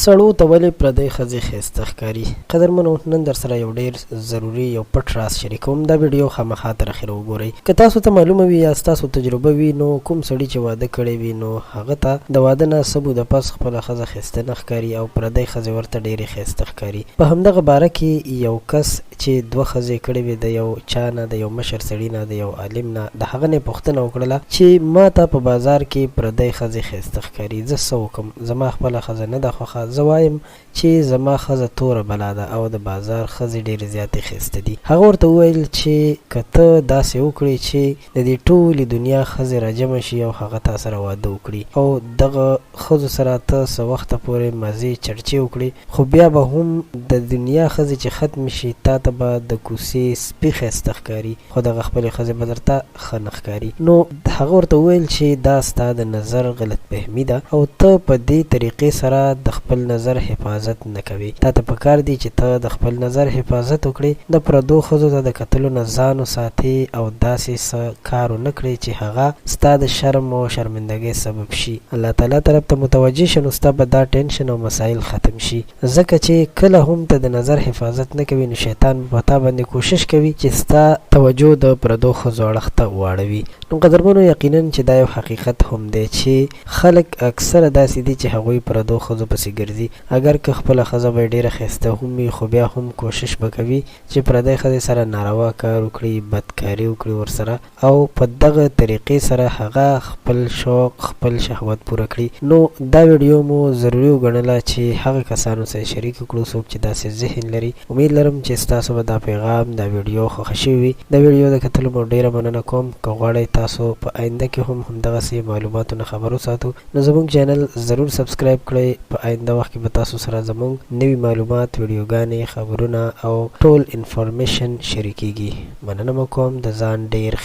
سړو ته ولې پردۍ ښځې ښایسته ښکاري؟ قدرمنو، نن در سره یو ډېر ضروري یو پټ راز شریکوم. دا ویډیو خامخا تر اخره وګورئ. که تاسو ته معلومه وي یا ستاسو تجربه وي، نو کوم سړي چې واده کړی وي نو هغه ته د واده نه څه موده پس خپله ښځه ښایسته نه ښکاري او پردۍ ښځې ورته ډېرې ښایسته ښکاري. په همدغه باره کې یو کس چې دوه ښځې کړې وې، د یو چا نه، د یو مشر سړي نه، د یو عالم نه، د هغه نه یې پوښتنه وکړله چې ما ته په بازار کې پردۍ ښځې ښایسته ښکاري، زه څه وکړم؟ زما خپله ښځه نه ده خوښه، زه وایم چې زما ښځه توره بلا ده او د بازار ښځې ډېرې زیاتې ښایسته دي. هغه ورته وویل چې که ته داسې وکړې چې د دې ټولې دنیا ښځې راجمع شي او هغه تا سره واده وکړي او دغه ښځو سره ته څه وخته پورې مزې چرچې وکړي، خو بیا به هم د دنیا ښځې چې ختم شي تا ته به د کوڅې سپي ښایسته ښکاري، خو دغه خپلې ښځې به درته ښه نه ښکاري. نو هغه ورته وویل چې دا ستا د نظر غلط فهمي ده او ته په دې طریقې سره د خپل نظر حفاظت نه کوي. تا ته پکار دی چې ته د خپل نظر حفاظت وکړې، د پردو ښځو ته د کتلو نه ځان وساتې او داسې څه کار ونه کړې چې هغه ستا د شرم او شرمندګۍ سبب شي. الله تعالی طرف ته متوجه شه، نو ستا به دا ټینشن او مسایل ختم شي. ځکه چې کله هم ته د نظر حفاظت نه کوي، نو شیطان په تا باندې کوشش کوي چې ستا توجه د پردو ښځو اړخ ته واړوي. نو قدرمنو، یقینا چې دا یو حقیقت هم دی چې خلک اکثره داسې دي چې هغوی پردو ښځو پسې ګرځي. اگر که خپله ښځه به ډېره ښایسته هم وي، خو بیا هم کوشش به کوي چې پردۍ ښځې سره ناروا کار وکړي، بدکاري وکړي ورسره او په دغه طریقې سره هغه خپل شوق، خپل شهوت پوره کړي. نو دا ویډیو مو ضروري وګڼله چې هغه کسانو سره شریک کړو څوک چې داسې ذهن لري. امید لرم چې ستاسو به دا پیغام، دا ویډیو خوښه شوې وي. دا ویډیو د کتلو مو ډېره مننه کوم. که غواړئ تاسو په آینده کې هم همدغسې معلوماتو نه خبر وساتو، نو زموږ چینل ضرور سبسکرایب کړئ. په آینده وخت کې به تاسو سره زموږ نوي معلومات، ویډیوګانې، خبرونه او ټول انفارمیشن شریکیږي. مننه مو کوم. د ځان ډېر